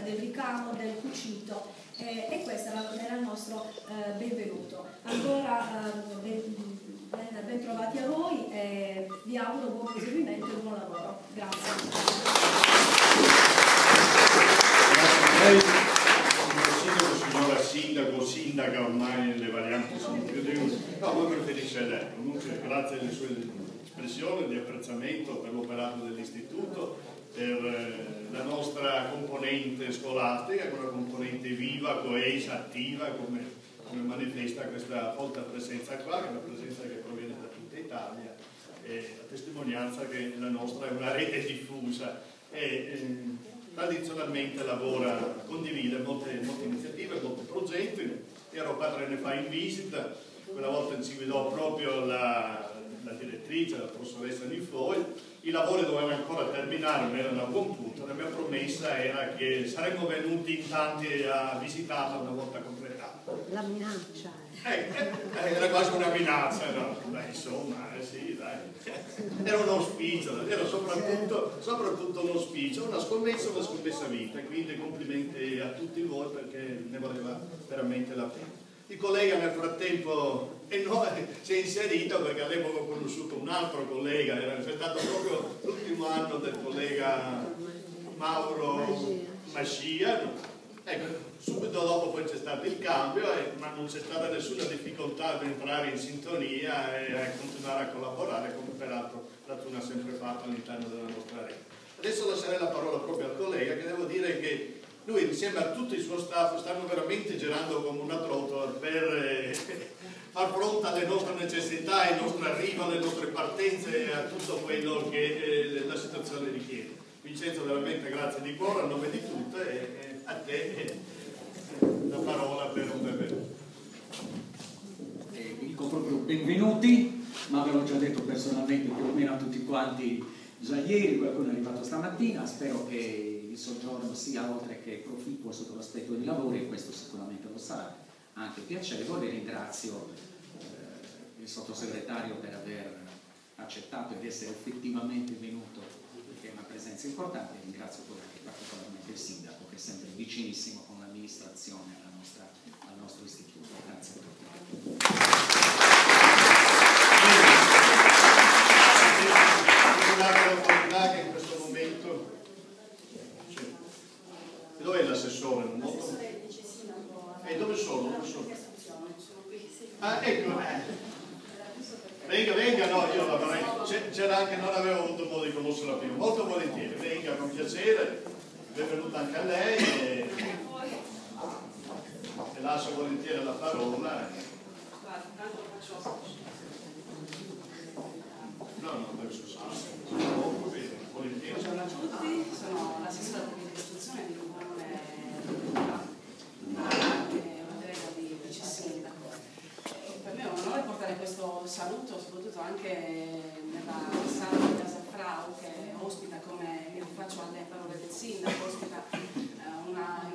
del ricamo, del cucito, e questo era il nostro benvenuto. Ancora ben trovati a voi e vi auguro buon proseguimento e buon lavoro. Grazie. Signora sindaco, sindaca, ormai le varianti sono più di una. No, voi preferisce lei. Comunque grazie alle sue espressioni di apprezzamento per l'operato dell'istituto, per la nostra componente scolastica, una componente viva, coesa, attiva, come manifesta questa folta presenza qua, che è una presenza che proviene da tutta Italia, a testimonianza che la nostra è una rete diffusa e tradizionalmente lavora, condivide molte iniziative, molti progetti. Ero 4 anni fa in visita, quella volta ci guidò proprio la direttrice, la professoressa Nifoi. I lavori dovevano ancora terminare, non erano a buon punto. La mia promessa era che saremmo venuti in tanti a visitarla una volta completata. La minaccia. Era quasi una minaccia, no? Beh, insomma, sì, dai. Era un auspicio, era soprattutto un auspicio, una scommessa vita, quindi complimenti a tutti voi perché ne valeva veramente la pena. Il collega nel frattempo si è inserito perché all'epoca ho conosciuto un altro collega, era stato proprio l'ultimo anno del collega Mauro Mascia. Ecco, subito dopo poi c'è stato il cambio, ma non c'è stata nessuna difficoltà ad entrare in sintonia e a continuare a collaborare, come peraltro Ratuna ha sempre fatto all'interno della nostra rete. Adesso lascerei la parola proprio al collega, che devo dire che lui insieme a tutto il suo staff stanno veramente girando come una trottola per far fronte alle nostre necessità, ai nostri arrivi, alle nostre partenze e a tutto quello che la situazione richiede. Vincenzo, veramente grazie di cuore a nome di tutte e a te la parola per un benvenuto. Dico proprio benvenuti, ma avevo già detto personalmente più o meno a tutti quanti già ieri, qualcuno è arrivato stamattina. Spero che il soggiorno sia oltre che proficuo sotto l'aspetto dei lavori, e questo sicuramente lo sarà anche piacevole. Ringrazio il sottosegretario per aver accettato ed essere effettivamente venuto, perché è una presenza importante. Ringrazio poi anche particolarmente il sindaco, che è sempre vicinissimo con l'amministrazione al nostro istituto. Grazie a tutti. L'autorità che in questo momento dove è l'assessore? E dove sono? Ah, ecco, venga, no, io la vorrei, c'era anche, non avevo avuto modo di conoscerla prima, molto volentieri, venga, con piacere, benvenuta anche a lei e lascio volentieri la parola. No, molto bene, volentieri. Buongiorno a tutti, sono l'assessore di istruzione di Comune una delega di vice sindaco. Per me è un onore portare questo saluto, soprattutto anche nella sala di Casa Frau, che ospita, come mi rifaccio alle parole del sindaco, ospita una